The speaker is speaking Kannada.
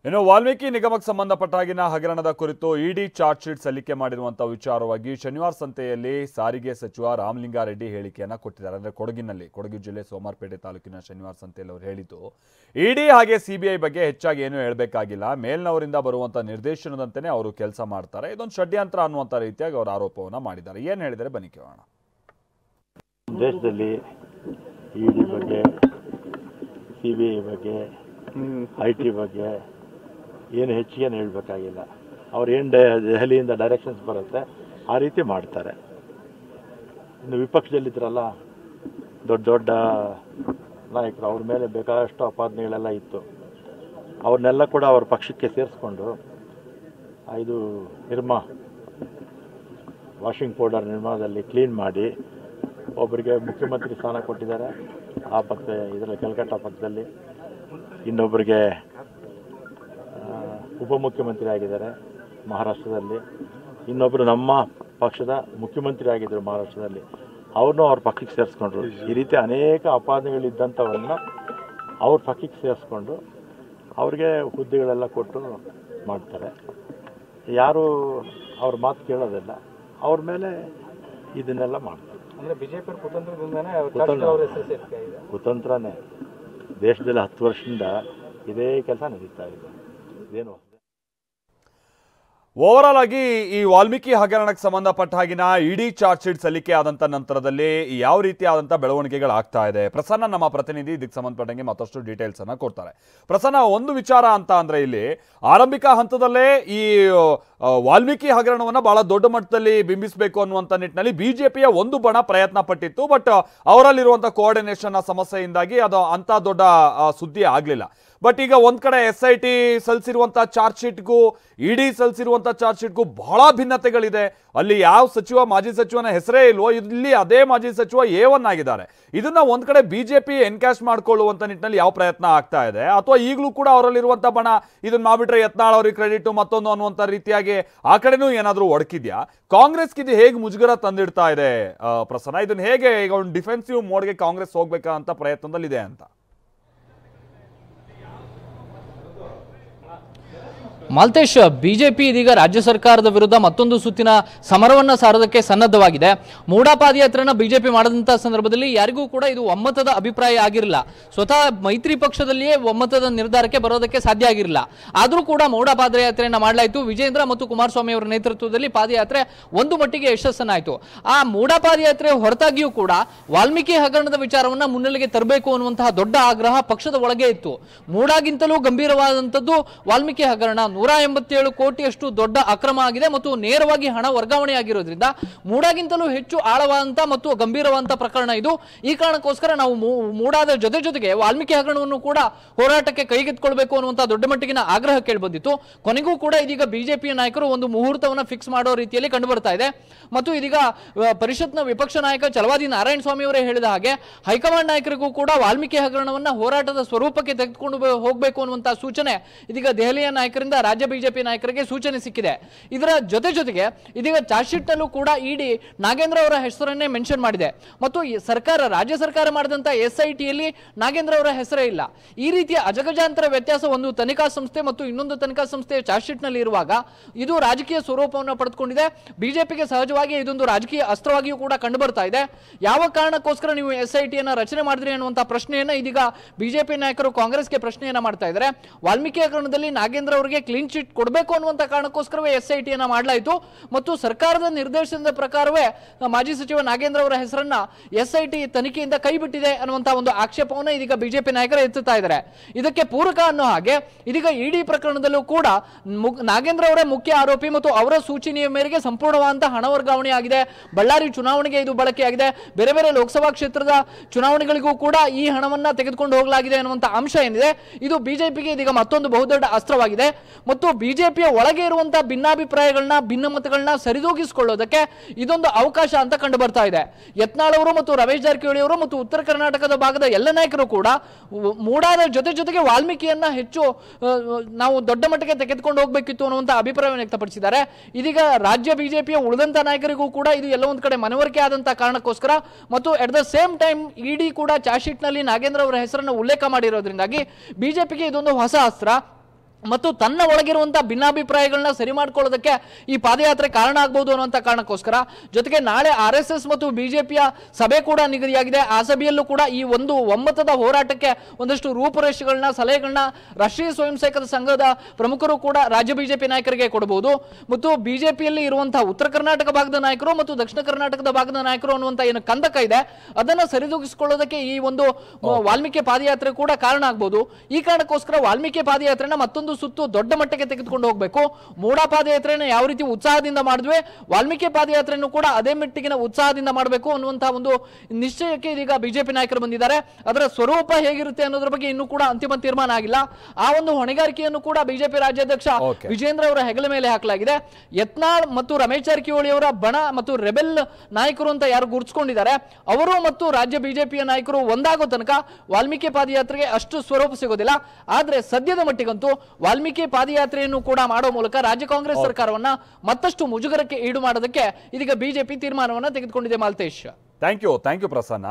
ಇನ್ನು ವಾಲ್ಮೀಕಿ ನಿಗಮಕ್ಕೆ ಸಂಬಂಧಪಟ್ಟಾಗಿನ ಹಗರಣದ ಕುರಿತು ಇಡಿ ಚಾರ್ಜ್ ಶೀಟ್ ಸಲ್ಲಿಕೆ ಮಾಡಿರುವಂತಹ ವಿಚಾರವಾಗಿ ಶನಿವಾರ ಸಂತೆಯಲ್ಲಿ ಸಾರಿಗೆ ಸಚಿವ ರಾಮಲಿಂಗಾರೆಡ್ಡಿ ಹೇಳಿಕೆಯನ್ನ ಕೊಟ್ಟಿದ್ದಾರೆ. ಅಂದ್ರೆ ಕೊಡಗು ಜಿಲ್ಲೆ ಸೋಮಾರಪೇಟೆ ತಾಲೂಕಿನ ಶನಿವಾರ ಸಂತೆಯಲ್ಲಿ ಅವರು ಹೇಳಿದ್ದು, ಇಡಿ ಹಾಗೆ ಸಿಬಿಐ ಬಗ್ಗೆ ಹೆಚ್ಚಾಗಿ ಏನು ಹೇಳಬೇಕಾಗಿಲ್ಲ, ಮೇಲ್ನವರಿಂದ ಬರುವಂತ ನಿರ್ದೇಶನದಂತೆಯೇ ಅವರು ಕೆಲಸ ಮಾಡ್ತಾರೆ, ಇದೊಂದು ಷಡ್ಯಂತ್ರ ಅನ್ನುವಂತ ರೀತಿಯಾಗಿ ಅವರು ಆರೋಪವನ್ನ ಮಾಡಿದ್ದಾರೆ. ಏನು ಹೇಳಿದರೆ ಬನ್ನಿ ಕೇಳೋಣ. ದೇಶದಲ್ಲಿ ಇಡಿ ಬಗ್ಗೆ, ಸಿಬಿಐ ಬಗ್ಗೆ, ಐಟಿ ಬಗ್ಗೆ ಏನು ಹೆಚ್ಚಿಗೆ ಹೇಳಬೇಕಾಗಿಲ್ಲ. ಅವ್ರು ಏನು ದೆಹಲಿಯಿಂದ ಡೈರೆಕ್ಷನ್ಸ್ ಬರುತ್ತೆ ಆ ರೀತಿ ಮಾಡ್ತಾರೆ. ಇನ್ನು ವಿಪಕ್ಷದಲ್ಲಿದ್ದರಲ್ಲ ದೊಡ್ಡ ದೊಡ್ಡ ನಾಯಕರು, ಅವ್ರ ಮೇಲೆ ಬೇಕಾದಷ್ಟು ಆಪಾದನೆಗಳೆಲ್ಲ ಇತ್ತು. ಅವ್ರನ್ನೆಲ್ಲ ಕೂಡ ಅವ್ರ ಪಕ್ಷಕ್ಕೆ ಸೇರಿಸ್ಕೊಂಡು ಇದು ನಿರ್ಮಾ ವಾಷಿಂಗ್ ಪೌಡರ್ ನಿರ್ಮಾದಲ್ಲಿ ಕ್ಲೀನ್ ಮಾಡಿ ಒಬ್ಬರಿಗೆ ಮುಖ್ಯಮಂತ್ರಿ ಸ್ಥಾನ ಕೊಟ್ಟಿದ್ದಾರೆ ಆ ಪಕ್ಷ, ಇದರಲ್ಲಿ ಕಲ್ಕಟ್ಟ ಪಕ್ಷದಲ್ಲಿ. ಇನ್ನೊಬ್ಬರಿಗೆ ಉಪಮುಖ್ಯಮಂತ್ರಿ ಆಗಿದ್ದಾರೆ ಮಹಾರಾಷ್ಟ್ರದಲ್ಲಿ. ಇನ್ನೊಬ್ಬರು ನಮ್ಮ ಪಕ್ಷದ ಮುಖ್ಯಮಂತ್ರಿ ಆಗಿದ್ದರು ಮಹಾರಾಷ್ಟ್ರದಲ್ಲಿ, ಅವ್ರನ್ನೂ ಅವ್ರ ಪಕ್ಷಕ್ಕೆ ಸೇರಿಸ್ಕೊಂಡ್ರು. ಈ ರೀತಿ ಅನೇಕ ಆಪಾದನೆಗಳಿದ್ದಂಥವನ್ನ ಅವ್ರ ಪಕ್ಷಕ್ಕೆ ಸೇರಿಸ್ಕೊಂಡು ಅವ್ರಿಗೆ ಹುದ್ದೆಗಳೆಲ್ಲ ಕೊಟ್ಟು ಮಾಡ್ತಾರೆ. ಯಾರು ಅವ್ರ ಮಾತು ಕೇಳೋದಿಲ್ಲ, ಅವ್ರ ಮೇಲೆ ಇದನ್ನೆಲ್ಲ ಮಾಡ್ತಾರೆ. ಅಂದರೆ ಬಿಜೆಪಿ ಕುತಂತ್ರನೇ. ದೇಶದಲ್ಲಿ 10 ವರ್ಷದಿಂದ ಇದೇ ಕೆಲಸ ನಡೀತಾ ಇದೆ. ಇದೇನು ಓವರಾಲ್ ಆಗಿ ಈ ವಾಲ್ಮೀಕಿ ಹಗರಣಕ್ಕೆ ಸಂಬಂಧಪಟ್ಟ ಹಾಗಿನ ಇಡಿ ಚಾರ್ಜ್ ಶೀಟ್ ಸಲ್ಲಿಕೆ ಆದಂತ ನಂತರದಲ್ಲಿ ಯಾವ ರೀತಿಯಾದಂಥ ಬೆಳವಣಿಗೆಗಳಾಗ್ತಾ ಇದೆ, ಪ್ರಸನ್ನ ನಮ್ಮ ಪ್ರತಿನಿಧಿ ಇದಕ್ಕೆ ಸಂಬಂಧಪಟ್ಟಂಗೆ ಮತ್ತಷ್ಟು ಡೀಟೇಲ್ಸ್ ಅನ್ನ ಕೊಡ್ತಾರೆ. ಪ್ರಸನ್ನ, ಒಂದು ವಿಚಾರ ಅಂತ ಅಂದ್ರೆ ಇಲ್ಲಿ ಆರಂಭಿಕ ಹಂತದಲ್ಲೇ ಈ ವಾಲ್ಮೀಕಿ ಹಗರಣವನ್ನ ಬಹಳ ದೊಡ್ಡ ಮಟ್ಟದಲ್ಲಿ ಬಿಂಬಿಸಬೇಕು ಅನ್ನುವಂಥ ನಿಟ್ಟಿನಲ್ಲಿ ಬಿಜೆಪಿಯ ಒಂದು ಬಣ ಪ್ರಯತ್ನ ಪಟ್ಟಿತ್ತು. ಬಟ್ ಅವರಲ್ಲಿರುವಂಥ ಕೋಆರ್ಡಿನೇಷನ್ ಸಮಸ್ಯೆಯಿಂದಾಗಿ ಅದು ಅಂತ ದೊಡ್ಡ ಸುದ್ದಿ ಆಗಲಿಲ್ಲ. ಬಟ್ ಈಗ ಒಂದ್ ಕಡೆ SIT ಸಲ್ಲಿಸಿರುವಂತಹ ಚಾರ್ಜ್ ಶೀಟ್ಗೂ ಇಡಿ ಸಲ್ಲಿಸಿರುವಂತಹ ಚಾರ್ಜ್ ಶೀಟ್ಗೂ ಬಹಳ ಭಿನ್ನತೆಗಳಿದೆ. ಅಲ್ಲಿ ಯಾವ ಸಚಿವ, ಮಾಜಿ ಸಚಿವನ ಹೆಸರೇ ಇಲ್ವೋ, ಇಲ್ಲಿ ಅದೇ ಮಾಜಿ ಸಚಿವ A1 ಆಗಿದ್ದಾರೆ. ಇದನ್ನ ಒಂದ್ ಕಡೆ ಬಿಜೆಪಿ ಎನ್ಕ್ಯಾಶ್ ಮಾಡ್ಕೊಳ್ಳುವಂತ ನಿಟ್ಟಿನಲ್ಲಿ ಯಾವ ಪ್ರಯತ್ನ ಆಗ್ತಾ ಇದೆ, ಅಥವಾ ಈಗಲೂ ಕೂಡ ಅವರಲ್ಲಿರುವಂತ ಬಣ ಇದನ್ನ ಮಾಡ್ಬಿಟ್ರೆ ಯತ್ನಾಳ್ ಅವ್ರಿಗೆ ಕ್ರೆಡಿಟ್ ಮತ್ತೊಂದು ಅನ್ನುವಂತ ರೀತಿಯಾಗಿ ಆ ಕಡೆನೂ ಏನಾದ್ರೂ ಒಡಕಿದ್ಯಾ? ಕಾಂಗ್ರೆಸ್ಗೆ ಇದು ಹೇಗೆ ಮುಜುಗರ ತಂದಿಡ್ತಾ ಇದೆ ಪ್ರಸನ್ನ? ಇದನ್ನ ಹೇಗೆ ಈಗ ಒಂದು ಡಿಫೆನ್ಸಿವ್ ಮೋಡ್ಗೆ ಕಾಂಗ್ರೆಸ್ ಹೋಗ್ಬೇಕಂತ ಪ್ರಯತ್ನದಲ್ಲಿ ಇದೆ ಅಂತ? ಮಾಲ್ತೇಶ್, ಬಿಜೆಪಿ ಇದೀಗ ರಾಜ್ಯ ಸರ್ಕಾರದ ವಿರುದ್ಧ ಮತ್ತೊಂದು ಸುತ್ತಿನ ಸಮರವನ್ನ ಸಾರೋದಕ್ಕೆ ಸನ್ನದ್ಧವಾಗಿದೆ. ಮೂಡಾ ಪಾದಯಾತ್ರೆನ ಬಿಜೆಪಿ ಮಾಡಿದಂತಹ ಸಂದರ್ಭದಲ್ಲಿ ಯಾರಿಗೂ ಕೂಡ ಇದು ಒಮ್ಮತದ ಅಭಿಪ್ರಾಯ ಆಗಿರಲಿಲ್ಲ. ಸ್ವತಃ ಮೈತ್ರಿ ಪಕ್ಷದಲ್ಲಿಯೇ ಒಮ್ಮತದ ನಿರ್ಧಾರಕ್ಕೆ ಬರೋದಕ್ಕೆ ಸಾಧ್ಯ ಆಗಿರಲಿಲ್ಲ. ಆದರೂ ಕೂಡ ಮೂಡಾ ಪಾದಯಾತ್ರೆಯನ್ನ ಮಾಡಲಾಯಿತು. ವಿಜೇಂದ್ರ ಮತ್ತು ಕುಮಾರಸ್ವಾಮಿ ಅವರ ನೇತೃತ್ವದಲ್ಲಿ ಪಾದಯಾತ್ರೆ ಒಂದು ಮಟ್ಟಿಗೆ ಯಶಸ್ಸನ್ನಾಯಿತು. ಆ ಮೂಡಾ ಪಾದಯಾತ್ರೆ ಹೊರತಾಗಿಯೂ ಕೂಡ ವಾಲ್ಮೀಕಿ ಹಗರಣದ ವಿಚಾರವನ್ನ ಮುನ್ನೆಲೆಗೆ ತರಬೇಕು ಅನ್ನುವಂತಹ ದೊಡ್ಡ ಆಗ್ರಹ ಪಕ್ಷದ ಒಳಗೆ ಇತ್ತು. ಮೂಡಾಗಿಂತಲೂ ಗಂಭೀರವಾದಂಥದ್ದು ವಾಲ್ಮೀಕಿ ಹಗರಣ. 187 ಕೋಟಿಯಷ್ಟು ದೊಡ್ಡ ಅಕ್ರಮ ಆಗಿದೆ ಮತ್ತು ನೇರವಾಗಿ ಹಣ ವರ್ಗಾವಣೆ ಆಗಿರೋದ್ರಿಂದ ಮೂಡಾಗಿಂತಲೂ ಹೆಚ್ಚು ಆಳವಾದಂತ ಮತ್ತು ಗಂಭೀರವಾದಂತ ಪ್ರಕರಣ ಇದು. ಈ ಕಾರಣಕ್ಕೋಸ್ಕರ ನಾವು ಮೂಡಾದ ಜೊತೆಗೆ ವಾಲ್ಮೀಕಿ ಹಗರಣವನ್ನು ಕೂಡ ಹೋರಾಟಕ್ಕೆ ಕೈಗೆತ್ತಿಕೊಳ್ಬೇಕು ಅನ್ನುವಂತ ದೊಡ್ಡ ಮಟ್ಟಿಗಿನ ಆಗ್ರಹ ಕೇಳಿಬಂದಿತ್ತು. ಕೊನೆಗೂ ಕೂಡ ಇದೀಗ ಬಿಜೆಪಿಯ ನಾಯಕರು ಒಂದು ಮುಹೂರ್ತವನ್ನ ಫಿಕ್ಸ್ ಮಾಡೋ ರೀತಿಯಲ್ಲಿ ಕಂಡು ಬರ್ತಾ ಇದೆ. ಮತ್ತು ಇದೀಗ ಪರಿಷತ್ನ ವಿಪಕ್ಷ ನಾಯಕ ಚಲವಾದಿ ನಾರಾಯಣ ಸ್ವಾಮಿ ಅವರೇ ಹೇಳಿದ ಹಾಗೆ ಹೈಕಮಾಂಡ್ ನಾಯಕರಿಗೂ ಕೂಡ ವಾಲ್ಮೀಕಿ ಹಗರಣವನ್ನ ಹೋರಾಟದ ಸ್ವರೂಪಕ್ಕೆ ತೆಗೆದುಕೊಂಡು ಹೋಗಬೇಕು ಅನ್ನುವಂತಹ ಸೂಚನೆ ಇದೀಗ ದೆಹಲಿಯ ನಾಯಕರಿಂದ ರಾಜ್ಯ ಬಿಜೆಪಿ ನಾಯಕರಿಗೆ ಸೂಚನೆ ಸಿಕ್ಕಿದೆ. ಇದರ ಜೊತೆಗೆ ಇದೀಗ ಚಾರ್ಜ್ ಶೀಟ್ ನಲ್ಲೂ ಕೂಡ ಇಡಿ ನಾಗೇಂದ್ರ ಅವರ ಹೆಸರನ್ನೇ ಮೆನ್ಷನ್ ಮಾಡಿದೆ. ಮತ್ತು ರಾಜ್ಯ ಸರ್ಕಾರ ಮಾಡಿದಂತ SIT ಯಲ್ಲಿ ನಾಗೇಂದ್ರ ಅವರ ಹೆಸರೇ ಇಲ್ಲ. ಈ ರೀತಿಯ ಅಜಗಜಾಂತರ ವ್ಯತ್ಯಾಸ ಒಂದು ತನಿಖಾ ಸಂಸ್ಥೆ ಮತ್ತು ಇನ್ನೊಂದು ತನಿಖಾ ಸಂಸ್ಥೆಯ ಚಾರ್ಜ್ ಶೀಟ್ ನಲ್ಲಿ ಇರುವಾಗ ಇದು ರಾಜಕೀಯ ಸ್ವರೂಪವನ್ನು ಪಡೆದುಕೊಂಡಿದೆ. ಬಿಜೆಪಿಗೆ ಸಹಜವಾಗಿ ಇದೊಂದು ರಾಜಕೀಯ ಅಸ್ತ್ರವಾಗಿಯೂ ಕೂಡ ಕಂಡು ಬರ್ತಾ ಇದೆ. ಯಾವ ಕಾರಣಕ್ಕೋಸ್ಕರ ನೀವು SIT ಅನ್ನ ರಚನೆ ಮಾಡಿದ್ರಿ ಅನ್ನುವಂತಹ ಪ್ರಶ್ನೆಯನ್ನ ಇದೀಗ ಬಿಜೆಪಿ ನಾಯಕರು ಕಾಂಗ್ರೆಸ್ಗೆ ಪ್ರಶ್ನೆಯನ್ನ ಮಾಡ್ತಾ ಇದ್ದಾರೆ. ವಾಲ್ಮೀಕಿ ಹಗರಣದಲ್ಲಿ ನಾಗೇಂದ್ರ ಅವರಿಗೆ ಕ್ಲೀನ್ ಚಿಟ್ ಕೊಡಬೇಕು ಅನ್ನುವಂತ ಕಾರಣಕ್ಕೋಸ್ಕರವೇ SIT ಅನ್ನ ಮಾಡಲಾಯಿತು ಮತ್ತು ಸರ್ಕಾರದ ನಿರ್ದೇಶನದ ಪ್ರಕಾರವೇ ಮಾಜಿ ಸಚಿವ ನಾಗೇಂದ್ರ ಅವರ ಹೆಸರನ್ನ SIT ತನಿಖೆಯಿಂದ ಕೈ ಬಿಟ್ಟಿದೆ ಅನ್ನುವಂತ ಒಂದು ಆಕ್ಷೇಪವನ್ನು ಇದೀಗ ಬಿಜೆಪಿ ನಾಯಕರು ಎತ್ತುತ್ತಾ ಇದ್ದಾರೆ. ಇದಕ್ಕೆ ಪೂರಕ ಅನ್ನೋ ಹಾಗೆ ಇದೀಗ ಇಡಿ ಪ್ರಕರಣದಲ್ಲೂ ಕೂಡ ನಾಗೇಂದ್ರ ಅವರೇ ಮುಖ್ಯ ಆರೋಪಿ ಮತ್ತು ಅವರ ಸೂಚನೆಯ ಮೇರೆಗೆ ಸಂಪೂರ್ಣವಾದಂತಹ ಹಣ ವರ್ಗಾವಣೆ ಆಗಿದೆ. ಬಳ್ಳಾರಿ ಚುನಾವಣೆಗೆ ಇದು ಬಳಕೆಯಾಗಿದೆ. ಬೇರೆ ಬೇರೆ ಲೋಕಸಭಾ ಕ್ಷೇತ್ರದ ಚುನಾವಣೆಗಳಿಗೂ ಕೂಡ ಈ ಹಣವನ್ನ ತೆಗೆದುಕೊಂಡು ಹೋಗಲಾಗಿದೆ ಅನ್ನುವಂತ ಅಂಶ ಏನಿದೆ ಇದು ಬಿಜೆಪಿಗೆ ಇದೀಗ ಮತ್ತೊಂದು ಬಹುದೊಡ್ಡ ಅಸ್ತ್ರವಾಗಿದೆ. ಮತ್ತು ಬಿಜೆಪಿಯ ಒಳಗೆ ಇರುವಂತಹ ಭಿನ್ನಾಭಿಪ್ರಾಯಗಳನ್ನ, ಭಿನ್ನಮತಗಳನ್ನ ಸರಿದೂಗಿಸಿಕೊಳ್ಳೋದಕ್ಕೆ ಇದೊಂದು ಅವಕಾಶ ಅಂತ ಕಂಡು ಬರ್ತಾ ಇದೆ. ಯತ್ನಾಳ್ ಅವರು ಮತ್ತು ರಮೇಶ್ ಜಾರಕಿಹೊಳಿ ಅವರು ಮತ್ತು ಉತ್ತರ ಕರ್ನಾಟಕದ ಭಾಗದ ಎಲ್ಲ ನಾಯಕರು ಕೂಡ ಮೂಡಾದ ಜೊತೆಗೆ ವಾಲ್ಮೀಕಿಯನ್ನ ಹೆಚ್ಚು ನಾವು ದೊಡ್ಡ ಮಟ್ಟಿಗೆ ತೆಗೆದುಕೊಂಡು ಹೋಗಬೇಕಿತ್ತು ಅನ್ನುವಂತ ಅಭಿಪ್ರಾಯವನ್ನು ವ್ಯಕ್ತಪಡಿಸಿದ್ದಾರೆ. ಇದೀಗ ರಾಜ್ಯ ಬಿಜೆಪಿಯ ಉಳಿದಂತ ನಾಯಕರಿಗೂ ಕೂಡ ಇದು ಎಲ್ಲ ಒಂದ್ ಕಡೆ ಮನವರಿಕೆ ಆದಂತಹ ಕಾರಣಕ್ಕೋಸ್ಕರ ಮತ್ತು ಅಟ್ ದ ಸೇಮ್ ಟೈಮ್ ಇಡಿ ಕೂಡ ಚಾರ್ಜ್ ಶೀಟ್ ನಲ್ಲಿ ನಾಗೇಂದ್ರ ಅವರ ಹೆಸರನ್ನು ಉಲ್ಲೇಖ ಮಾಡಿರೋದ್ರಿಂದಾಗಿ ಬಿಜೆಪಿಗೆ ಇದೊಂದು ಹೊಸ ಅಸ್ತ್ರ. ಮತ್ತು ತನ್ನ ಒಳಗಿರುವಂತಹ ಭಿನ್ನಾಭಿಪ್ರಾಯಗಳನ್ನ ಸರಿ ಮಾಡ್ಕೊಳ್ಳೋದಕ್ಕೆ ಈ ಪಾದಯಾತ್ರೆ ಕಾರಣ ಆಗ್ಬಹುದು ಅನ್ನುವಂಥ ಕಾರಣಕ್ಕೋಸ್ಕರ, ಜೊತೆಗೆ ನಾಳೆ RSS ಮತ್ತು ಬಿಜೆಪಿಯ ಸಭೆ ಕೂಡ ನಿಗದಿಯಾಗಿದೆ. ಆ ಸಭೆಯಲ್ಲೂ ಕೂಡ ಈ ಒಂದು ಒಮ್ಮತದ ಹೋರಾಟಕ್ಕೆ ಒಂದಷ್ಟು ರೂಪುರೇಷೆಗಳನ್ನ, ಸಲಹೆಗಳನ್ನ ರಾಷ್ಟ್ರೀಯ ಸ್ವಯಂ ಸೇವಕ ಸಂಘದ ಪ್ರಮುಖರು ಕೂಡ ರಾಜ್ಯ ಬಿಜೆಪಿ ನಾಯಕರಿಗೆ ಕೊಡಬಹುದು. ಮತ್ತು ಬಿಜೆಪಿಯಲ್ಲಿ ಇರುವಂತಹ ಉತ್ತರ ಕರ್ನಾಟಕ ಭಾಗದ ನಾಯಕರು ಮತ್ತು ದಕ್ಷಿಣ ಕರ್ನಾಟಕದ ಭಾಗದ ನಾಯಕರು ಅನ್ನುವಂಥ ಏನು ಕಂದಕ ಇದೆ ಅದನ್ನ ಸರಿದೂಗಿಸಿಕೊಳ್ಳೋದಕ್ಕೆ ಈ ಒಂದು ವಾಲ್ಮೀಕಿ ಪಾದಯಾತ್ರೆ ಕೂಡ ಕಾರಣ ಆಗ್ಬಹುದು. ಈ ಕಾರಣಕ್ಕೋಸ್ಕರ ವಾಲ್ಮೀಕಿ ಪಾದಯಾತ್ರೆನ ಮತ್ತೊಂದು ಸುತ್ತು ದೊಡ್ಡ ಮಟ್ಟಕ್ಕೆ ತೆಗೆದುಕೊಂಡು ಹೋಗಬೇಕು. ಮೂಡಾ ಪಾದಯಾತ್ರೆಯನ್ನು ಯಾವ ರೀತಿ ಉತ್ಸಾಹದಿಂದ ಮಾಡಿದ್ವಿ, ವಾಲ್ಮೀಕಿ ಪಾದಯಾತ್ರೆಯನ್ನು ಕೂಡ ಅದೇ ಮಟ್ಟಿಗಿನ ಉತ್ಸಾಹದಿಂದ ಮಾಡಬೇಕು ಅನ್ನುವಂತಹ ಒಂದು ನಿಶ್ಚಯಕ್ಕೆ ಇದೀಗ ಬಿಜೆಪಿ ನಾಯಕರು ಬಂದಿದ್ದಾರೆ. ಅದರ ಸ್ವರೂಪ ಹೇಗಿರುತ್ತೆ ಅನ್ನೋದ್ರ ಬಗ್ಗೆ ಇನ್ನೂ ಕೂಡ ಅಂತಿಮ ತೀರ್ಮಾನ ಆಗಿಲ್ಲ. ಆ ಒಂದು ಹೊಣೆಗಾರಿಕೆಯನ್ನು ಕೂಡ ಬಿಜೆಪಿ ರಾಜ್ಯಾಧ್ಯಕ್ಷ ವಿಜೇಂದ್ರ ಅವರ ಹೆಗಲ ಮೇಲೆ ಹಾಕಲಾಗಿದೆ. ಯತ್ನಾಳ್ ಮತ್ತು ರಮೇಶ್ ಜಾರಕಿಹೊಳಿ ಅವರ ಬಣ ಮತ್ತು ರೆಬೆಲ್ ನಾಯಕರು ಅಂತ ಯಾರು ಗುರುತಿಸಿಕೊಂಡಿದ್ದಾರೆ ಅವರು ಮತ್ತು ರಾಜ್ಯ ಬಿಜೆಪಿಯ ನಾಯಕರು ಒಂದಾಗೋ ತನಕ ವಾಲ್ಮೀಕಿ ಪಾದಯಾತ್ರೆಗೆ ಅಷ್ಟು ಸ್ವರೂಪ ಸಿಗೋದಿಲ್ಲ. ಆದ್ರೆ ಸದ್ಯದ ಮಟ್ಟಿಗಂತೂ ವಾಲ್ಮೀಕಿ ಪಾದಯಾತ್ರೆಯನ್ನು ಕೂಡ ಮಾಡೋ ಮೂಲಕ ರಾಜ್ಯ ಕಾಂಗ್ರೆಸ್ ಸರ್ಕಾರವನ್ನ ಮತ್ತಷ್ಟು ಮುಜುಗರಕ್ಕೆ ಈಡು ಮಾಡೋದಕ್ಕೆ ಇದೀಗ ಬಿಜೆಪಿ ತೀರ್ಮಾನವನ್ನ ತೆಗೆದುಕೊಂಡಿದೆ. Maltesh, thank you Prasanna.